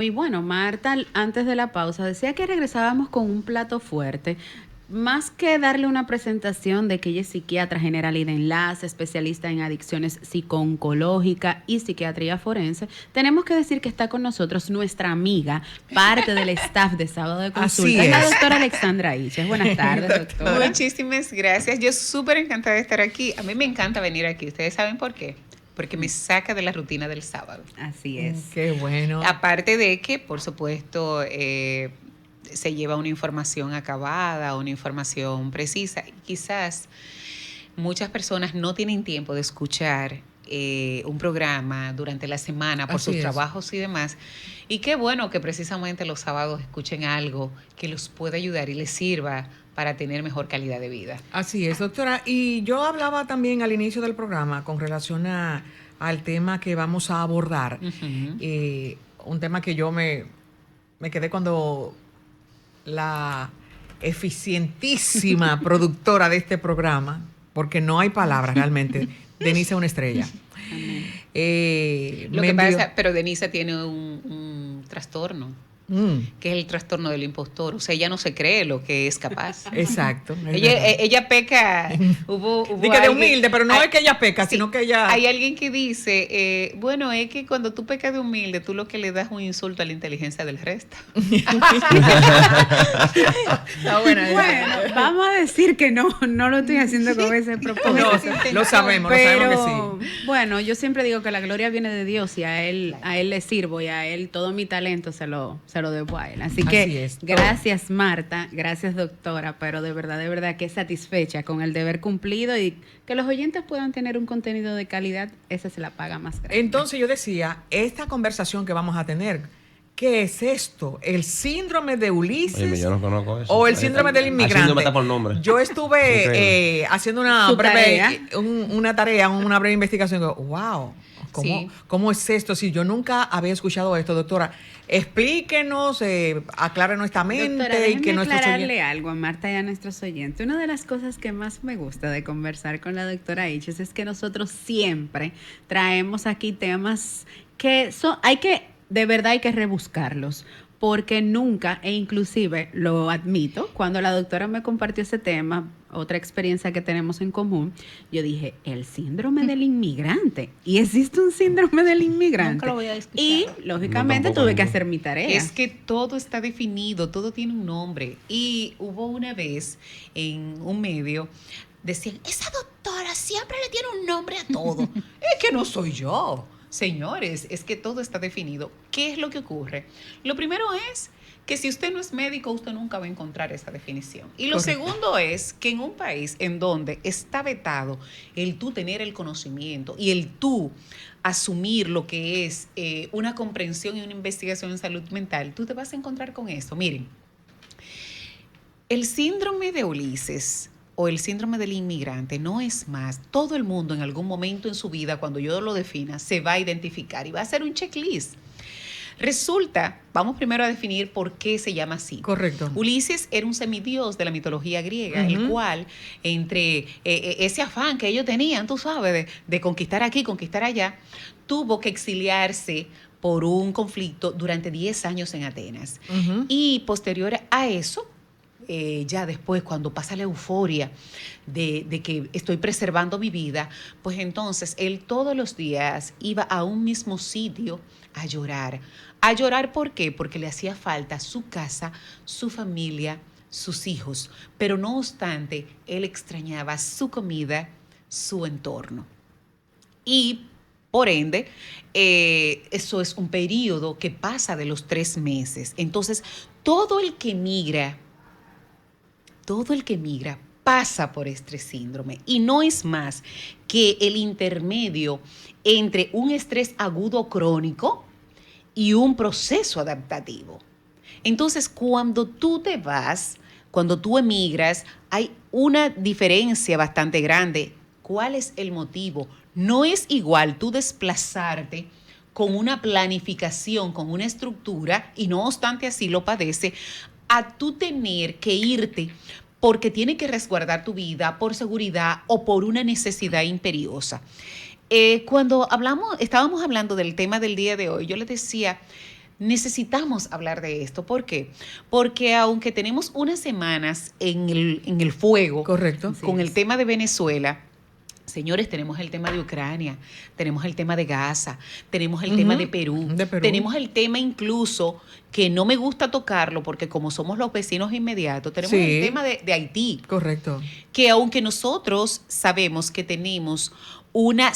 Y bueno, Marta, antes de la pausa, decía que regresábamos con un plato fuerte. Más que darle una presentación de que ella es psiquiatra general y de enlace, especialista en adicciones psico-oncológica y psiquiatría forense, tenemos que decir que está con nosotros nuestra amiga, parte del staff de Sábado de Consulta, Así es la es. doctora Alexandra Iches. Buenas tardes, doctora. Muchísimas gracias. Yo súper encantada de estar aquí. A mí me encanta venir aquí. ¿Ustedes saben por qué? Porque me saca de la rutina del sábado. Así es. Qué bueno. Aparte de que, por supuesto, se lleva una información acabada, una información precisa. Quizás muchas personas no tienen tiempo de escuchar un programa durante la semana por sus trabajos y demás. Y qué bueno que precisamente los sábados escuchen algo que los pueda ayudar y les sirva para tener mejor calidad de vida. Así es, doctora. Y yo hablaba también al inicio del programa con relación al tema que vamos a abordar. Un tema que yo me quedé cuando la eficientísima productora de este programa, porque no hay palabras realmente, Denise es una estrella. Lo que pasa, pero Denise tiene un trastorno. Que es el trastorno del impostor. O sea, ella no se cree lo que es capaz. Exacto. Ella peca. Hubo de humilde, pero no es que ella peca, sí, sino que ella... Hay alguien que dice, bueno, es que cuando tú pecas de humilde, tú lo que le das un insulto a la inteligencia del resto. Bueno, vamos a decir que no lo estoy haciendo con ese propósito. No, lo sabemos que sí. Bueno, yo siempre digo que la gloria viene de Dios y a él le sirvo y a él todo mi talento se lo debo a él. Así que gracias, Marta, gracias, doctora, pero de verdad que satisfecha con el deber cumplido y que los oyentes puedan tener un contenido de calidad, esa se la paga más grande. Entonces yo decía, esta conversación que vamos a tener, ¿qué es esto? ¿El síndrome de Ulises? Oye, yo no conozco eso. ¿O el síndrome del inmigrante? El síndrome está por nombre. Yo estuve haciendo una breve investigación. Wow, ¿cómo es esto? Si yo nunca había escuchado esto, doctora. Explíquenos, aclare nuestra mente. Doctora, y que aclararle algo a Marta y a nuestros oyentes. Una de las cosas que más me gusta de conversar con la doctora Iches es que nosotros siempre traemos aquí temas que de verdad hay que rebuscarlos, porque nunca, e inclusive lo admito, cuando la doctora me compartió ese tema, otra experiencia que tenemos en común, yo dije, el síndrome del inmigrante. Y existe un síndrome del inmigrante. Nunca lo voy a escuchar. Y, lógicamente, tuve que hacer mi tarea. Es que todo está definido, todo tiene un nombre. Y hubo una vez en un medio, decían, esa doctora siempre le tiene un nombre a todo. Es que no soy yo. Señores, es que todo está definido. ¿Qué es lo que ocurre? Lo primero es que si usted no es médico, usted nunca va a encontrar esa definición. Y lo segundo es que en un país en donde está vetado el tú tener el conocimiento y el tú asumir lo que es una comprensión y una investigación en salud mental, tú te vas a encontrar con esto. Miren, el síndrome de Ulises o el síndrome del inmigrante no es más. Todo el mundo en algún momento en su vida, cuando yo lo defina, se va a identificar y va a hacer un checklist. Resulta, vamos primero a definir por qué se llama así. Correcto. Ulises era un semidios de la mitología griega, el cual, entre ese afán que ellos tenían, tú sabes, de conquistar aquí, conquistar allá, tuvo que exiliarse por un conflicto durante 10 años en Atenas. Y posterior a eso, ya después, cuando pasa la euforia de que estoy preservando mi vida, pues entonces él todos los días iba a un mismo sitio a llorar. ¿A llorar por qué? Porque le hacía falta su casa, su familia, sus hijos. Pero no obstante, él extrañaba su comida, su entorno. Y por ende, eso es un periodo que pasa de los 3 meses. Entonces, todo el que migra pasa por este síndrome y no es más que el intermedio entre un estrés agudo crónico y un proceso adaptativo. Entonces, cuando tú te vas, cuando tú emigras, hay una diferencia bastante grande. ¿Cuál es el motivo? No es igual tú desplazarte con una planificación, con una estructura, y no obstante así lo padece, a tú tener que irte porque tiene que resguardar tu vida por seguridad o por una necesidad imperiosa. Cuando estábamos hablando del tema del día de hoy, yo les decía, necesitamos hablar de esto. ¿Por qué? Porque aunque tenemos unas semanas en el fuego, Correcto. con el tema de Venezuela, señores, tenemos el tema de Ucrania, tenemos el tema de Gaza, tenemos el tema de Perú, tenemos el tema incluso, que no me gusta tocarlo porque como somos los vecinos inmediatos, tenemos el tema de Haití. Correcto. Que aunque nosotros sabemos que tenemos una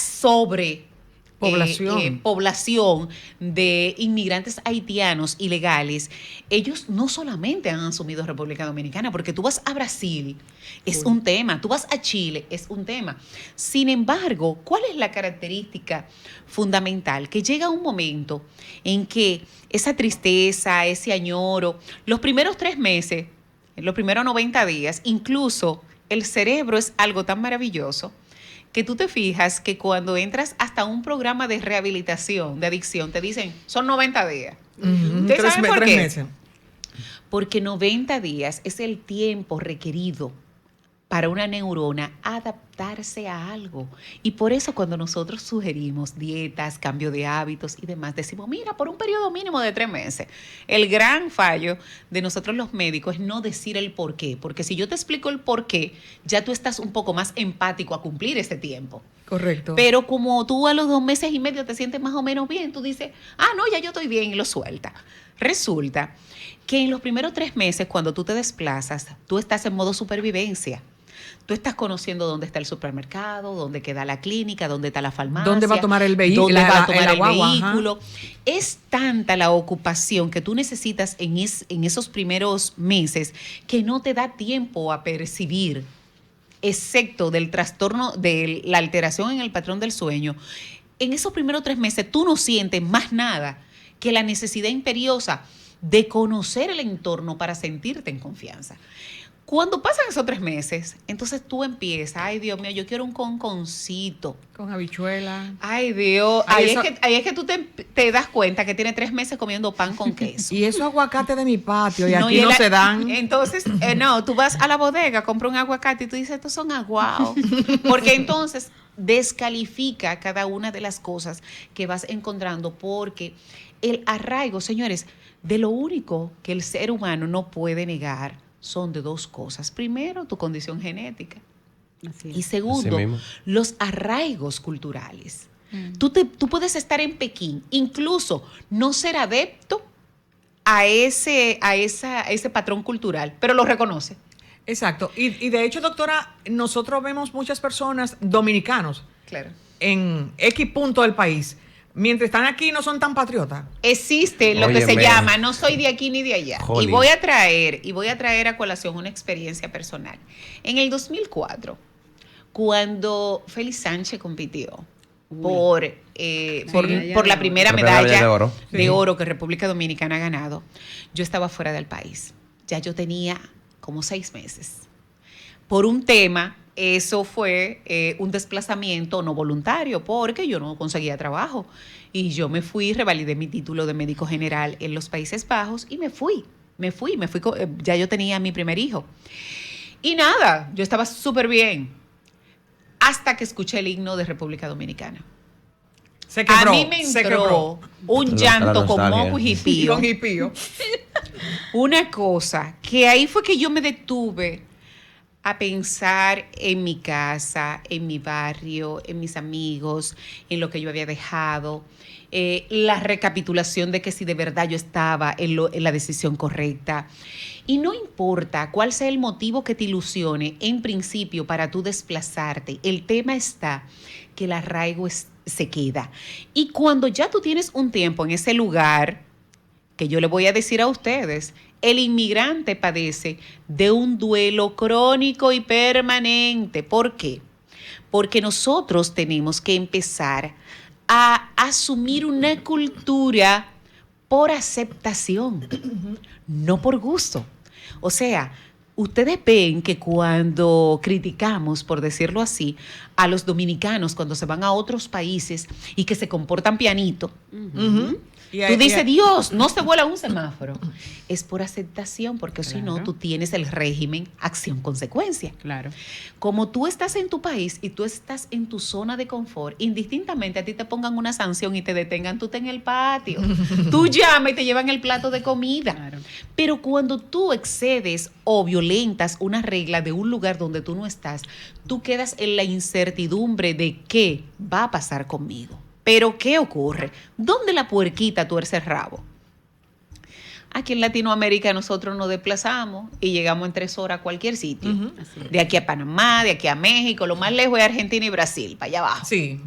población de inmigrantes haitianos ilegales, ellos no solamente han asumido República Dominicana, porque tú vas a Brasil, es un tema, tú vas a Chile, es un tema. Sin embargo, ¿cuál es la característica fundamental? Que llega un momento en que esa tristeza, ese añoro, los primeros 3 meses, los primeros 90 días, incluso el cerebro es algo tan maravilloso que tú te fijas que cuando entras hasta un programa de rehabilitación, de adicción, te dicen, son 90 días. ¿Ustedes saben por qué? 3 meses. Porque 90 días es el tiempo requerido para una neurona adaptarse a algo. Y por eso cuando nosotros sugerimos dietas, cambio de hábitos y demás, decimos, mira, por un periodo mínimo de 3 meses. El gran fallo de nosotros los médicos es no decir el por qué, porque si yo te explico el por qué, ya tú estás un poco más empático a cumplir ese tiempo. Correcto. Pero como tú a los 2 meses y medio te sientes más o menos bien, tú dices, no, ya yo estoy bien y lo sueltas. Resulta que en los primeros 3 meses, cuando tú te desplazas, tú estás en modo supervivencia. Tú estás conociendo dónde está el supermercado, dónde queda la clínica, dónde está la farmacia. ¿Dónde va a tomar el vehículo? ¿Dónde va a tomar el guagua, vehículo? Es tanta la ocupación que tú necesitas en esos primeros meses que no te da tiempo a percibir, excepto del trastorno, de la alteración en el patrón del sueño. En esos primeros 3 meses tú no sientes más nada que la necesidad imperiosa de conocer el entorno para sentirte en confianza. Cuando pasan esos 3 meses, entonces tú empiezas, ay Dios mío, yo quiero un conconcito. Con habichuela. Ay Dios, ahí es que tú te das cuenta que tiene 3 meses comiendo pan con queso. Y esos aguacates de mi patio, y aquí no se dan. Entonces, no, tú vas a la bodega, compras un aguacate y tú dices, estos son aguados. Porque entonces descalifica cada una de las cosas que vas encontrando, porque el arraigo, señores, de lo único que el ser humano no puede negar son de 2 cosas. Primero, tu condición genética. Y segundo, los arraigos culturales. Tú puedes estar en Pekín, incluso no ser adepto a ese patrón cultural, pero lo reconoce. Exacto. Y de hecho, doctora, nosotros vemos muchas personas dominicanos en X punto del país. Mientras están aquí no son tan patriotas. Existe lo que se llama no soy de aquí ni de allá. Y voy a traer a colación una experiencia personal. En el 2004, cuando Félix Sánchez compitió por la primera medalla de oro que República Dominicana ha ganado, yo estaba fuera del país. Ya yo tenía como 6 meses. Por un tema, eso fue un desplazamiento no voluntario porque yo no conseguía trabajo y yo me fui, revalidé mi título de médico general en los Países Bajos y me fui, ya yo tenía mi primer hijo. Y nada, yo estaba súper bien hasta que escuché el himno de República Dominicana. Se quebró, a mí me entró un llanto con moco y jipío. Una cosa que ahí fue que yo me detuve a pensar en mi casa, en mi barrio, en mis amigos, en lo que yo había dejado, la recapitulación de que si de verdad yo estaba en la decisión correcta. Y no importa cuál sea el motivo que te ilusione en principio para tú desplazarte, el tema está que el arraigo se queda. Y cuando ya tú tienes un tiempo en ese lugar, que yo le voy a decir a ustedes, el inmigrante padece de un duelo crónico y permanente. ¿Por qué? Porque nosotros tenemos que empezar a asumir una cultura por aceptación, no por gusto. O sea, ustedes ven que cuando criticamos, por decirlo así, a los dominicanos cuando se van a otros países y que se comportan pianito, Tú dices, Dios, no se vuela un semáforo. Es por aceptación, porque si no, tú tienes el régimen acción-consecuencia. Claro. Como tú estás en tu país y tú estás en tu zona de confort, indistintamente a ti te pongan una sanción y te detengan, tú estás en el patio. Tú llamas y te llevan el plato de comida. Claro. Pero cuando tú excedes o violentas una regla de un lugar donde tú no estás, tú quedas en la incertidumbre de qué va a pasar conmigo. Pero ¿qué ocurre? ¿Dónde la puerquita tuerce el rabo? Aquí en Latinoamérica nosotros nos desplazamos y llegamos en 3 horas a cualquier sitio. De aquí a Panamá, de aquí a México, lo más lejos es Argentina y Brasil, para allá abajo. Sí.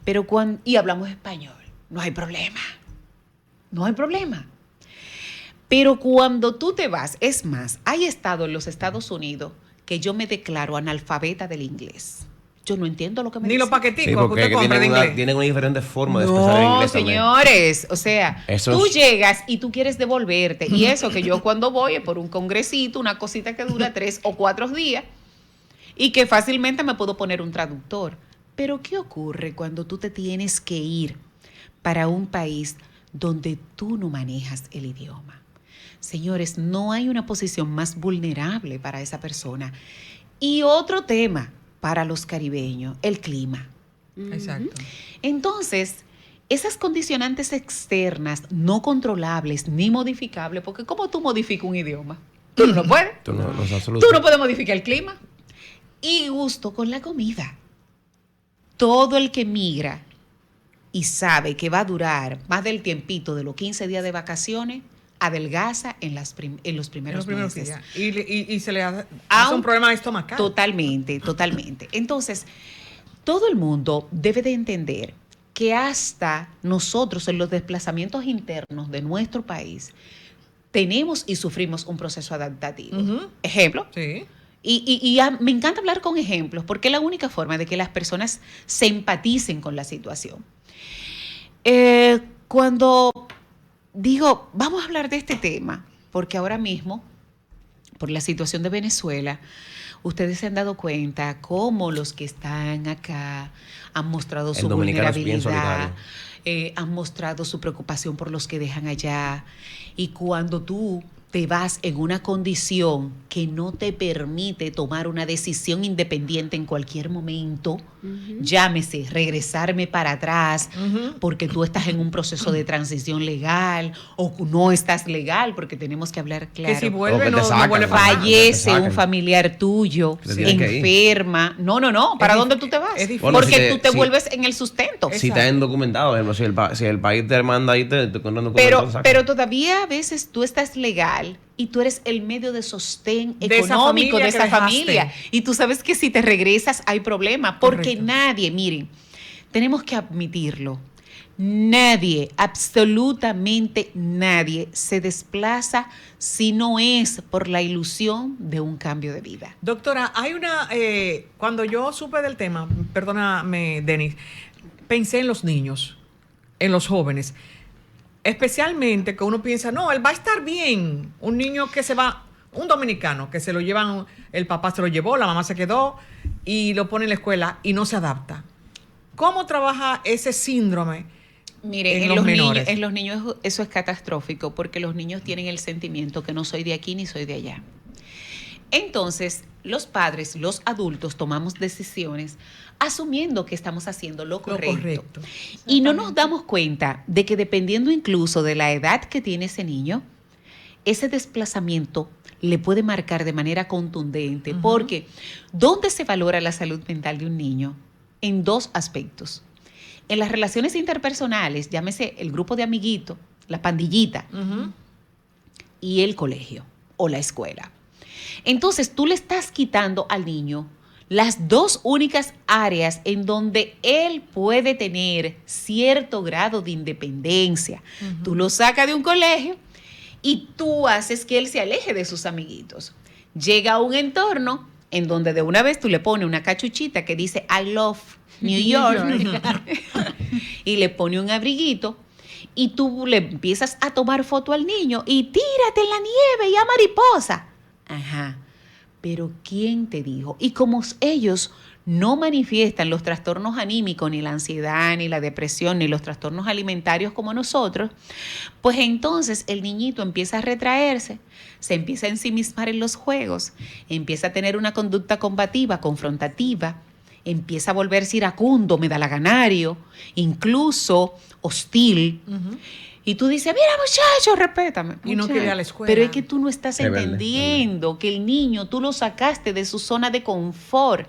Pero y hablamos español, no hay problema. No hay problema. Pero cuando tú te vas, es más, hay estados en los Estados Unidos que yo me declaro analfabeta del inglés. Yo no entiendo lo que me Ni dicen. los paqueticos Sí, porque que usted compra de inglés. tienen una diferente forma de expresar el No, inglés también. señores, o sea, Eso tú es- llegas y tú quieres devolverte. Y eso que yo cuando voy es por un congresito, una cosita que dura 3 o 4 días y que fácilmente me puedo poner un traductor. Pero ¿qué ocurre cuando tú te tienes que ir para un país donde tú no manejas el idioma? Señores, no hay una posición más vulnerable para esa persona. Y otro tema para los caribeños, el clima. Exacto. Entonces, esas condicionantes externas no controlables ni modificables, porque ¿cómo tú modificas un idioma? Tú no lo puedes. Tú no es Tú absoluto. no puedes modificar el clima. Y gusto con la comida. Todo el que migra y sabe que va a durar más del tiempito de los 15 días de vacaciones, adelgaza en los primeros meses. días. Y se le hace un problema estomacal. Totalmente, totalmente. Entonces, todo el mundo debe de entender que hasta nosotros en los desplazamientos internos de nuestro país tenemos y sufrimos un proceso adaptativo. Ejemplo. Sí. Me encanta hablar con ejemplos porque es la única forma de que las personas se empaticen con la situación. Cuando digo, vamos a hablar de este tema, porque ahora mismo, por la situación de Venezuela, ustedes se han dado cuenta cómo los que están acá han mostrado su vulnerabilidad, han mostrado su preocupación por los que dejan allá. Y cuando tú te vas en una condición que no te permite tomar una decisión independiente en cualquier momento, llámese regresarme para atrás porque tú estás en un proceso de transición legal o no estás legal, porque tenemos que hablar claro. Que si vuelve, O que te no sacan, vuelve para atrás. Fallece Te un sacan. familiar tuyo, Te tienes que ir. enferma. No. ¿Para Es dónde dif- tú te vas? es difícil. Bueno, Porque si te- tú te si- vuelves en el sustento. Si está indocumentado, por ejemplo, si el país te manda ahí, te con un documento, Pero, te sacan. pero todavía a veces tú estás legal y tú eres el medio de sostén De esa económico de familia esa que dejaste. familia. Y tú sabes que si te regresas hay problema. Porque Correcto. nadie, miren, tenemos que admitirlo, nadie, absolutamente nadie se desplaza si no es por la ilusión de un cambio de vida. Doctora, hay una... cuando yo supe del tema, perdóname, Denis, pensé en los niños, en los jóvenes. Especialmente que uno piensa, no, él va a estar bien. Un niño que se va, un dominicano que se lo llevan, el papá se lo llevó, la mamá se quedó y lo pone en la escuela y no se adapta. ¿Cómo trabaja ese síndrome? Mire, En en los los menores. niños eso es catastrófico porque los niños tienen el sentimiento que no soy de aquí ni soy de allá. Entonces, los padres, los adultos, tomamos decisiones asumiendo que estamos haciendo lo correcto. Y no nos damos cuenta de que dependiendo incluso de la edad que tiene ese niño, ese desplazamiento le puede marcar de manera contundente. Porque, ¿dónde se valora la salud mental de un niño? En 2 aspectos. En las relaciones interpersonales, llámese el grupo de amiguitos, la pandillita, y el colegio o la escuela. Entonces, tú le estás quitando al niño las 2 únicas áreas en donde él puede tener cierto grado de independencia. Tú lo sacas de un colegio y tú haces que él se aleje de sus amiguitos. Llega a un entorno en donde de una vez tú le pones una cachuchita que dice I love New York y le pone un abriguito y tú le empiezas a tomar foto al niño y tírate en la nieve y a mariposa. Ajá. Pero ¿quién te dijo? Y como ellos no manifiestan los trastornos anímicos, ni la ansiedad, ni la depresión, ni los trastornos alimentarios como nosotros, pues entonces el niñito empieza a retraerse, se empieza a ensimismar en los juegos, empieza a tener una conducta combativa, confrontativa, empieza a volverse iracundo, medalaganario, incluso hostil. Y tú dices, mira muchacho, respétame. Y no quiere ir a la escuela. Pero es que tú no estás Rebelde, entendiendo que el niño, tú lo sacaste de su zona de confort.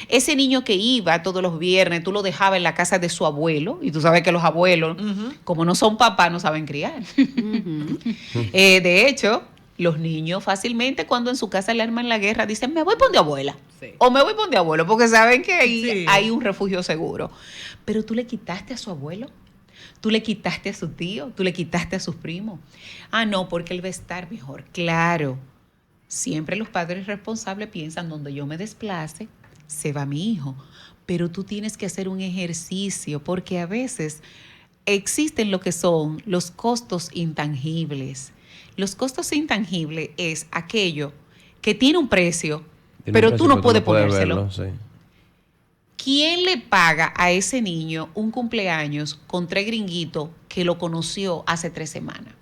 Ese niño que iba todos los viernes, tú lo dejabas en la casa de su abuelo, y tú sabes que los abuelos, como no son papás, no saben criar. De hecho, los niños fácilmente cuando en su casa le arman la guerra dicen, me voy por donde abuela. Sí. O me voy por donde abuelo, porque saben que ahí Sí. hay un refugio seguro. Pero tú le quitaste a su abuelo. Tú le quitaste a su tío, tú le quitaste a sus primos. Ah, no, porque él va a estar mejor. Claro, siempre los padres responsables piensan, donde yo me desplace, se va mi hijo. Pero tú tienes que hacer un ejercicio, porque a veces existen lo que son los costos intangibles. Los costos intangibles es aquello que tiene un precio, pero tú no puedes ponérselo. Sí. ¿Quién le paga a ese niño un cumpleaños con 3 gringuitos que lo conoció hace 3 semanas?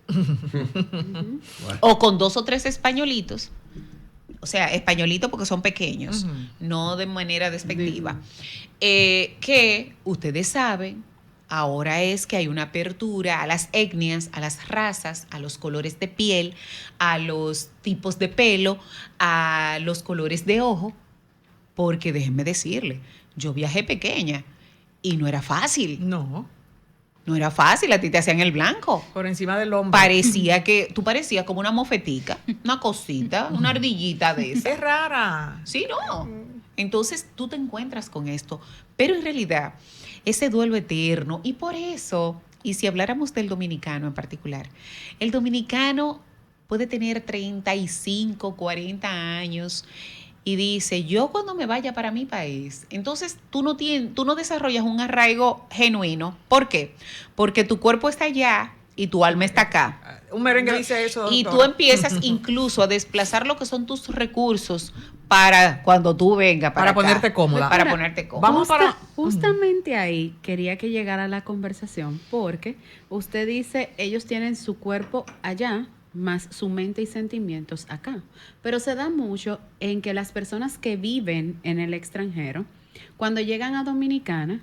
O con 2 o 3 españolitos. O sea, españolitos porque son pequeños, no de manera despectiva. Que ustedes saben, ahora es que hay una apertura a las etnias, a las razas, a los colores de piel, a los tipos de pelo, a los colores de ojo. Porque déjenme decirle, yo viajé pequeña y no era fácil. No, No era fácil, a ti te hacían el blanco. por encima del hombro. Tú parecías como una mofetica, una cosita, una ardillita de esa. Es rara. Sí, no. Entonces tú te encuentras con esto. Pero en realidad, ese duelo eterno, y por eso, y si habláramos del dominicano en particular, el dominicano puede tener 35, 40 años y dice, yo cuando me vaya para mi país, entonces tú no desarrollas un arraigo genuino. ¿Por qué? Porque tu cuerpo está allá y tu alma está acá. Un merengue dice eso, Y doctora. tú empiezas incluso a desplazar lo que son tus recursos para cuando tú vengas para acá. ponerte cómoda. Para Mira, ponerte cómoda. Vamos para... Justamente ahí quería que llegara la conversación, porque usted dice, ellos tienen su cuerpo allá, más su mente y sentimientos acá. Pero se da mucho en que las personas que viven en el extranjero, cuando llegan a Dominicana,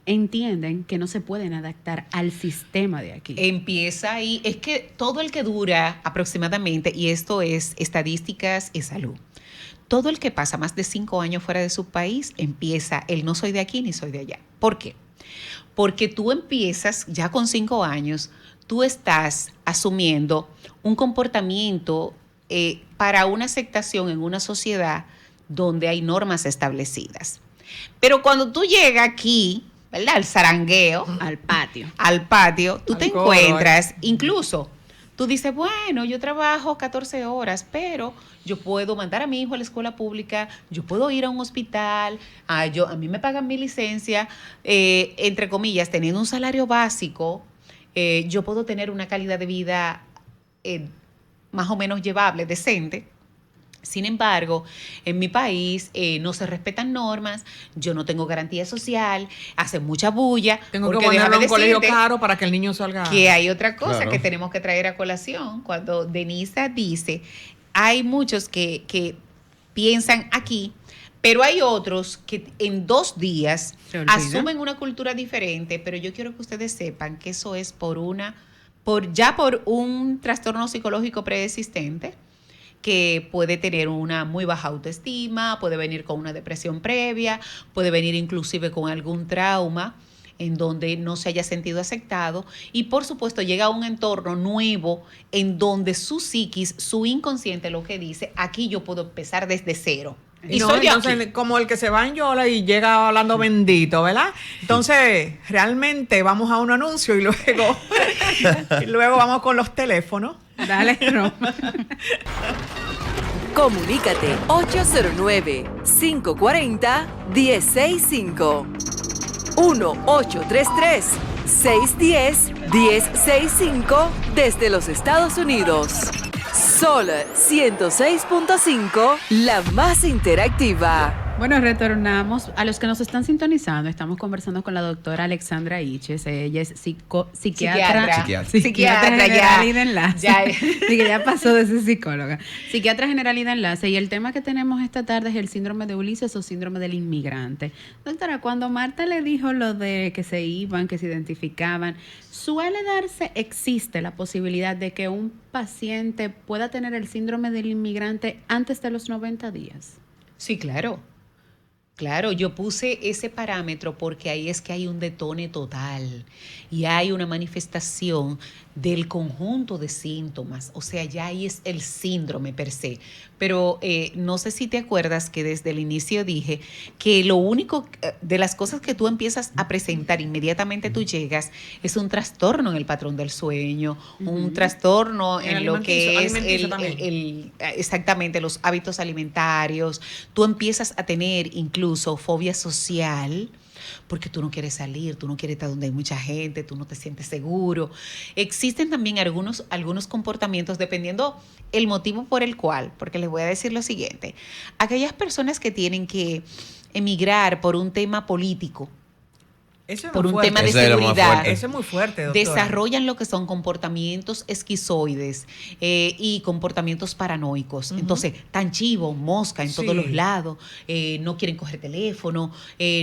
entienden que no se pueden adaptar al sistema de aquí. Empieza ahí. Es que todo el que dura aproximadamente, y esto es estadísticas y salud, todo el que pasa más de 5 años fuera de su país empieza el no soy de aquí ni soy de allá. ¿Por qué? Porque tú empiezas ya con 5 años, tú estás asumiendo un comportamiento para una aceptación en una sociedad donde hay normas establecidas. Pero cuando tú llegas aquí, ¿verdad? Al zarangueo, Al patio. al patio, tú Al te coro, encuentras, incluso, tú dices, bueno, yo trabajo 14 horas, pero yo puedo mandar a mi hijo a la escuela pública, yo puedo ir a un hospital, a mí me pagan mi licencia, entre comillas, teniendo un salario básico, yo puedo tener una calidad de vida más o menos llevable, decente. Sin embargo, en mi país no se respetan normas, yo no tengo garantía social, hacen mucha bulla. Tengo que porque ponerlo déjame en un colegio decirte caro para que el niño salga. que hay otra cosa Claro. que tenemos que traer a colación. Cuando Denisa dice, hay muchos que piensan aquí, pero hay otros que en 2 días Se olvida. asumen una cultura diferente, pero yo quiero que ustedes sepan que eso es por un trastorno psicológico preexistente, que puede tener una muy baja autoestima, puede venir con una depresión previa, puede venir inclusive con algún trauma en donde no se haya sentido aceptado, y por supuesto llega a un entorno nuevo en donde su psiquis, su inconsciente lo que dice, aquí yo puedo empezar desde cero. Y No, soy de entonces, aquí. como el que se va en Yola y llega hablando bendito, ¿verdad? Entonces, realmente vamos a un anuncio y luego vamos con los teléfonos. Dale, Roma. Comunícate 809-540-1065. 1-833-610-1065 desde los Estados Unidos. Sol 106.5, la más interactiva. Bueno, retornamos. A los que nos están sintonizando, estamos conversando con la doctora Alexandra Iches. Ella es psiquiatra general y de enlace. Sí, que ya pasó de ser psicóloga. Psiquiatra general y de enlace. Y el tema que tenemos esta tarde es el síndrome de Ulises o síndrome del inmigrante. Doctora, cuando Marta le dijo lo de que se iban, que se identificaban, existe la posibilidad de que un paciente pueda tener el síndrome del inmigrante antes de los 90 días. Sí, claro. Claro, yo puse ese parámetro porque ahí es que hay un detone total y hay una manifestación del conjunto de síntomas. O sea, ya ahí es el síndrome per se. Pero no sé si te acuerdas que desde el inicio dije que lo único de las cosas que tú empiezas a presentar inmediatamente tú llegas es un trastorno en el patrón del sueño, un trastorno en lo que es exactamente los hábitos alimentarios. Tú empiezas a tener incluso fobia social, porque tú no quieres salir, tú no quieres estar donde hay mucha gente, tú no te sientes seguro. Existen también algunos comportamientos, dependiendo el motivo por el cual, porque les voy a decir lo siguiente, aquellas personas que tienen que emigrar por un tema político, por un tema de seguridad, eso es muy fuerte, doctora. Desarrollan lo que son comportamientos esquizoides y comportamientos paranoicos. Entonces, tan chivo, mosca en todos los lados, no quieren coger teléfono,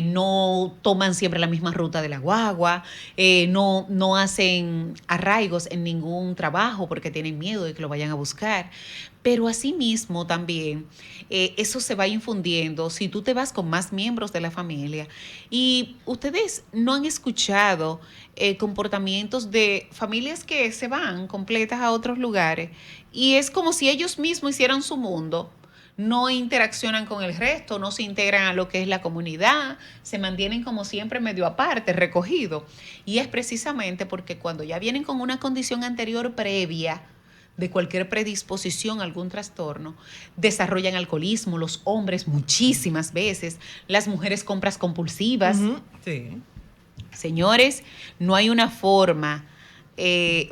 no toman siempre la misma ruta de la guagua, no hacen arraigos en ningún trabajo porque tienen miedo de que lo vayan a buscar. Pero asimismo también eso se va infundiendo si tú te vas con más miembros de la familia. Y ustedes no han escuchado comportamientos de familias que se van completas a otros lugares y es como si ellos mismos hicieran su mundo. No interaccionan con el resto, no se integran a lo que es la comunidad, se mantienen como siempre medio aparte, recogidos. Y es precisamente porque cuando ya vienen con una condición anterior previa, de cualquier predisposición a algún trastorno, desarrollan alcoholismo, los hombres muchísimas veces, las mujeres compras compulsivas. Sí. Señores, no hay una forma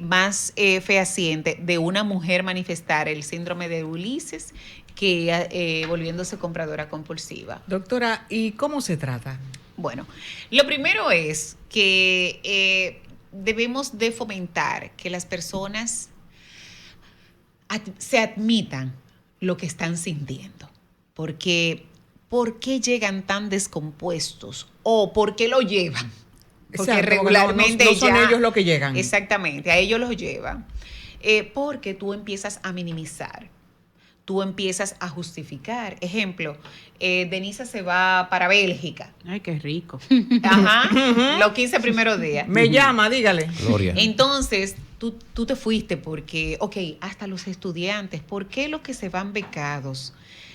más fehaciente de una mujer manifestar el síndrome de Ulises que volviéndose compradora compulsiva. Doctora, ¿y cómo se trata? Bueno, lo primero es que debemos de fomentar que las personas se admitan lo que están sintiendo. Porque, ¿por qué llegan tan descompuestos? ¿O por qué lo llevan? Porque exacto, regularmente no son ellos los que llegan. Exactamente, a ellos los llevan. Porque tú empiezas a minimizar. Tú empiezas a justificar. Ejemplo, Denisa se va para Bélgica. Ay, qué rico. Ajá, los 15 primeros días. Me llama, dígale. Gloria. Entonces, tú te fuiste porque, hasta los estudiantes, ¿por qué los que se van becados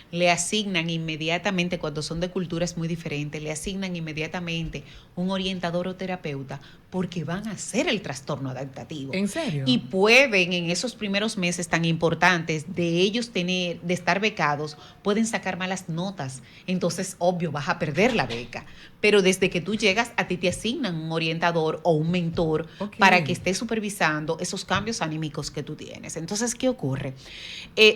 le asignan inmediatamente, cuando son de culturas muy diferentes, le asignan inmediatamente un orientador o terapeuta? Porque van a hacer el trastorno adaptativo. ¿En serio? Y pueden, en esos primeros meses tan importantes de ellos de estar becados, pueden sacar malas notas. Entonces, obvio, vas a perder la beca. Pero desde que tú llegas, a ti te asignan un orientador o un mentor para que esté supervisando esos cambios anímicos que tú tienes. Entonces, ¿qué ocurre?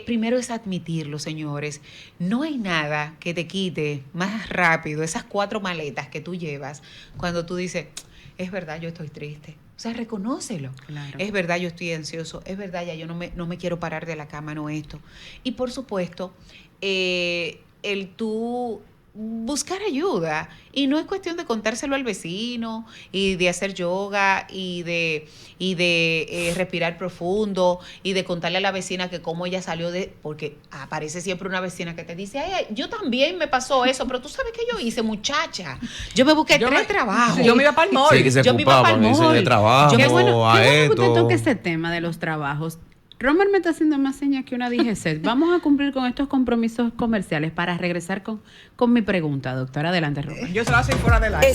Primero es admitirlo, señores. No hay nada que te quite más rápido esas 4 maletas que tú llevas cuando tú dices, es verdad, yo estoy triste. O sea, reconócelo. Claro. Es verdad, yo estoy ansioso. Es verdad, ya yo no me quiero parar de la cama, no esto. Y por supuesto, el tú buscar ayuda. Y no es cuestión de contárselo al vecino y de hacer yoga y de respirar profundo y de contarle a la vecina que cómo ella salió porque aparece siempre una vecina que te dice, ay, yo también me pasó eso, pero tú sabes que yo hice, muchacha. Yo me busqué 3 trabajos. Yo me iba para el mall. Sí, que se Yo me iba ocupaban, pa'l dicen mall. de trabajo, Qué bueno a que esto. usted toque ese tema de los trabajos. Romer me está haciendo más señas que una DGC. Vamos a cumplir con estos compromisos comerciales para regresar con mi pregunta, doctora. Adelante, Romer. Yo se la hacen fuera del aire.